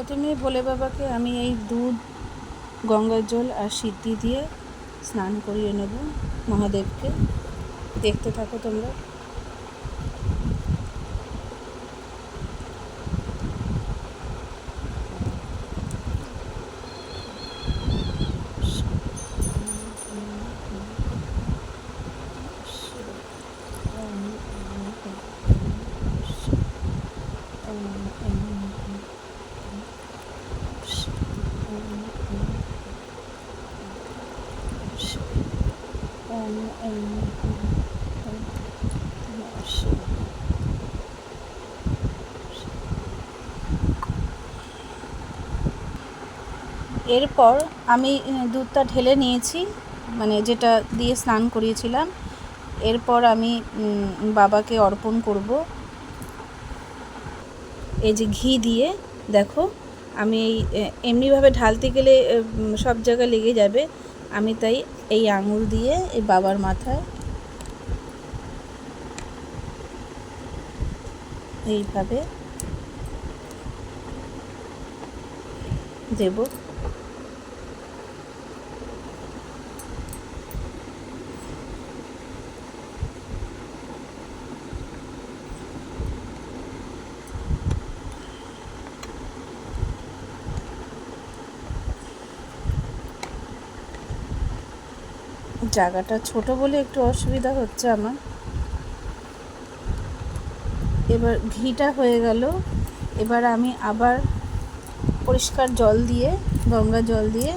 প্রথমে ভোলে বাবাকে আমি এই দুধ, গঙ্গার জল আর সিদ্ধি দিয়ে স্নান করিয়ে নেব মহাদেবকে। দেখতে থাকো তোমরা। এরপর আমি দুধটা ঢেলে নিয়েছি, মানে যেটা দিয়ে স্নান করিয়েছিলাম। এরপর আমি বাবাকে অর্পণ করব এই যে ঘি দিয়ে। দেখো আমি এমনিভাবে ঢালতে গেলে সব জায়গায় লেগে যাবে, আমি তাই এই আঙুল দিয়ে এই বাবার মাথায় এইভাবে দেব। জায়গাটা ছোট বলে একটু অসুবিধা হচ্ছে আমার। এবার ঘিটা হয়ে গেল। এবার আমি আবার পরিষ্কার জল দিয়ে, গঙ্গা জল দিয়ে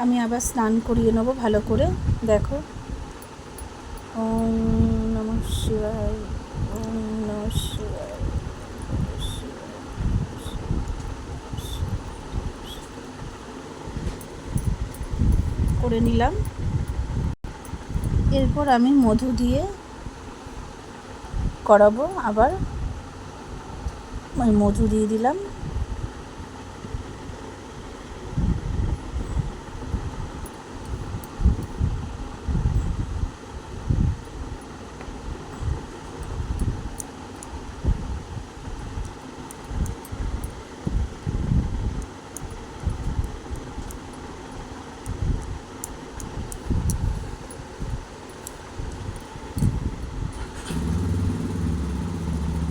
আমি আবার স্নান করিয়ে নেবো ভালো করে। দেখো, ওম নমঃ শিবায়, ওম নমঃ শিবায় করে নিলাম। এরপর আমি মধু দিয়ে করাবো, আবার মধু দিয়ে দিলাম।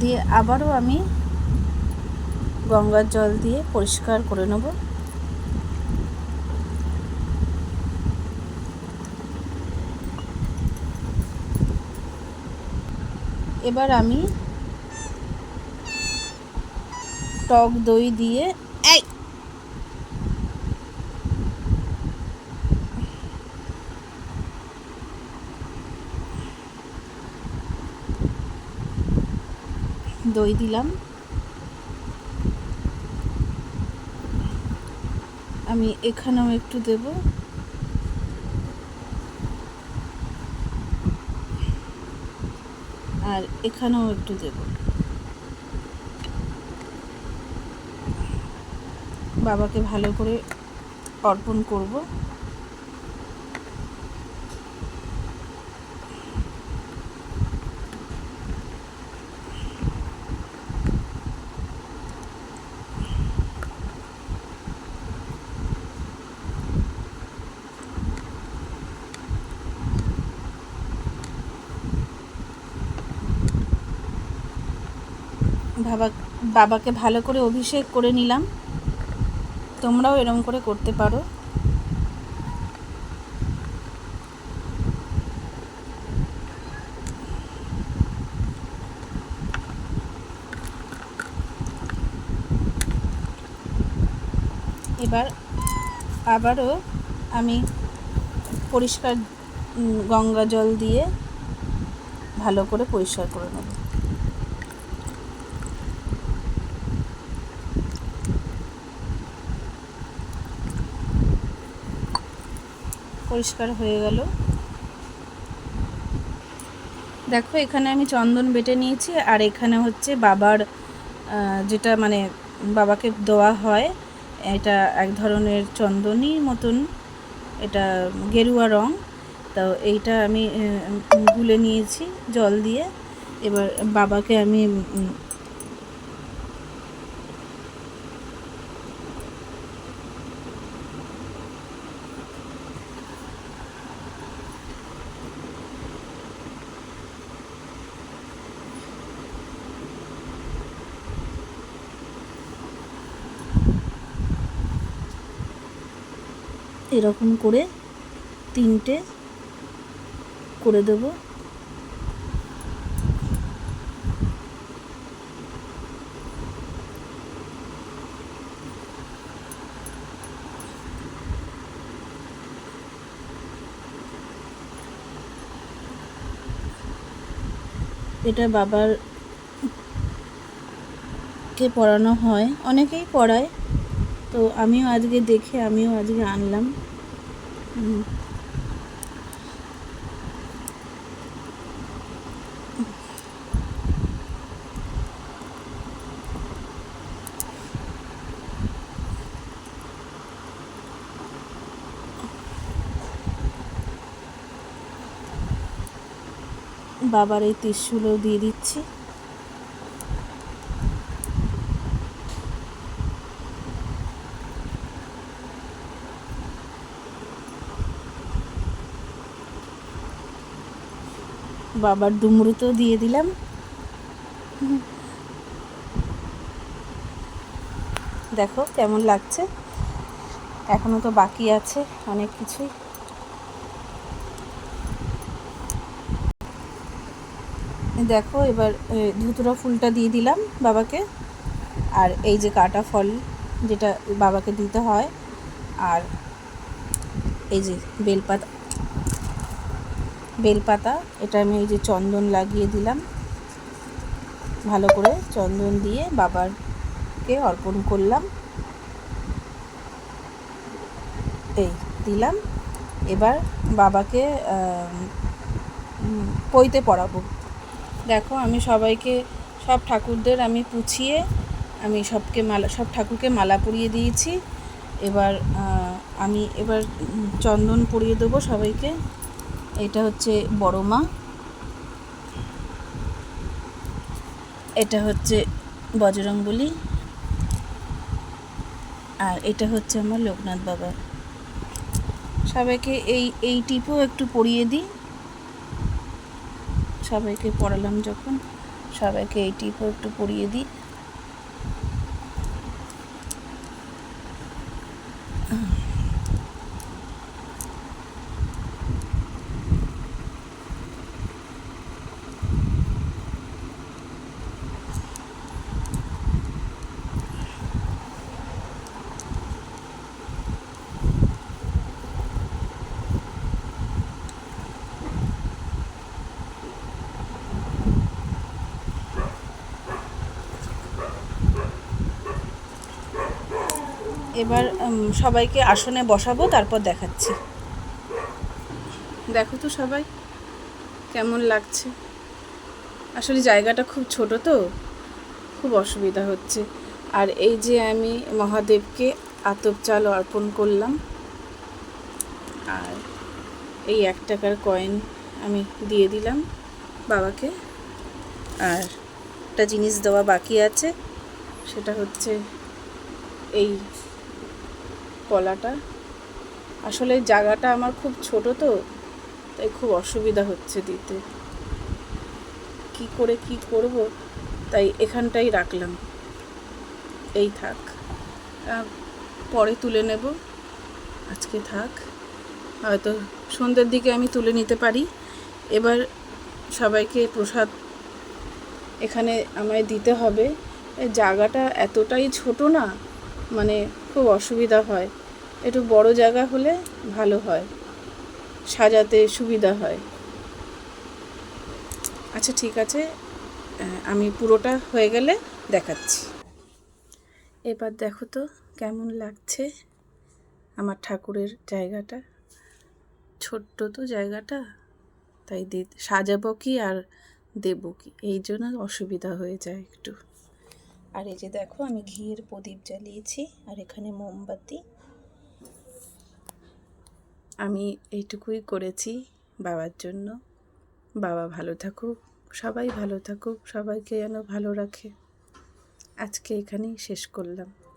দিয়ে আবারও আমি গঙ্গার জল দিয়ে পরিষ্কার করে নেব। এবার আমি টক দই দিয়ে দই দিলাম। আমি এখানেও একটু দেব। আর এখানেও একটু দেব। বাবাকে ভালো করে অর্পণ করব। বাবাকে ভালো করে অভিষেক করে নিলাম। তোমরাও এরকম করে করতে পারো। এবার আবারও আমি পরিষ্কার গঙ্গা জল দিয়ে ভালো করে পরিষ্কার করে নেব। পরিষ্কার হয়ে গেল। দেখো এখানে আমি চন্দন বেটে নিয়েছি, আর এখানে হচ্ছে বাবার যেটা মানে বাবাকে দেওয়া হয়, এটা এক ধরনের চন্দনই মতন, এটা গেরুয়া রং। তো এইটা আমি গুলে নিয়েছি জল দিয়ে। এবার বাবাকে আমি এরকম করে 3টে করে দেব। এটা বাবারকে পরানো হয়, অনেকেই পরায়, তো আমিও আজকে দেখে আমিও আজকে আনলাম। বাবার এই ত্রিশূলও দিয়ে দিচ্ছি। বাবার ডুমরুতেও দিয়ে দিলাম। দেখো কেমন লাগছে, এখনো তো বাকি আছে অনেক কিছুই। দেখো এবার ধুতুরা ফুলটা দিয়ে দিলাম বাবাকে, আর এই যে কাটা ফল যেটা বাবাকে দিতে হয়, আর এই যে বেলপাতা এটা আমি এই যে চন্দন লাগিয়ে দিলাম, ভালো করে চন্দন দিয়ে বাবাকে অর্পণ করলাম। এই দিলাম। এবার বাবাকে পইতে পড়াবো। দেখো আমি সবাইকে, সব ঠাকুরদের আমি পুছিয়ে আমি সব ঠাকুরকে মালা পরিয়ে দিয়েছি। এবার আমি চন্দন পরিয়ে দেবো সবাইকে। এটা হচ্ছে বড় মা, এটা হচ্ছে বজরংবলী, আর এটা হচ্ছে আমার লোকনাথ বাবা। সবাইকে এই টিপও একটু পরিয়ে দিই। সবাইকে পড়ালাম যখন, সবাইকে এই টিপও একটু পরিয়ে দিই। এবার সবাইকে আসনে বসাবো, তারপর দেখাচ্ছি। দেখো তো সবাই কেমন লাগছে। আসলে জায়গাটা খুব ছোট তো, খুব অসুবিধা হচ্ছে। আর এই যে আমি মহাদেবকে আতপ চাল অর্পণ করলাম, আর এই 1 টাকার কয়েন আমি দিয়ে দিলাম বাবাকে। আর একটা জিনিস দেওয়া বাকি আছে, সেটা হচ্ছে এই কলাটা। আসলে জায়গাটা আমার খুব ছোট তো, তাই খুব অসুবিধা হচ্ছে দিতে, কি করে কি করব, তাই এখানটাই রাখলাম। এই থাক, পরে তুলে নেব, আজকে থাক, হয়তো সন্ধ্যের দিকে আমি তুলে নিতে পারি। এবার সবাইকে প্রসাদ এখানে আমায় দিতে হবে। জায়গাটা এতটাই ছোট না, মানে খুব অসুবিধা হয়। একটু বড় জায়গা হলে ভালো হয়, সাজাতে সুবিধা হয়। আচ্ছা ঠিক আছে, আমি পুরোটা হয়ে গেলে দেখাচ্ছি। এবার দেখো তো কেমন লাগছে আমার ঠাকুরের জায়গাটা। ছোট্ট তো জায়গাটা, তাই সাজাবো কি আর দেবো কি, এই জন্য অসুবিধা হয়ে যায় একটু। আর এই যে দেখো আমি ঘিয়ের প্রদীপ জ্বালিয়েছি, আর এখানে মোমবাতি। আমি এইটুকুই করেছি বাবার জন্য। বাবা ভালো থাকুক, সবাই ভালো থাকুক, সবাইকে যেন ভালো রাখে। আজকে এখানেই শেষ করলাম।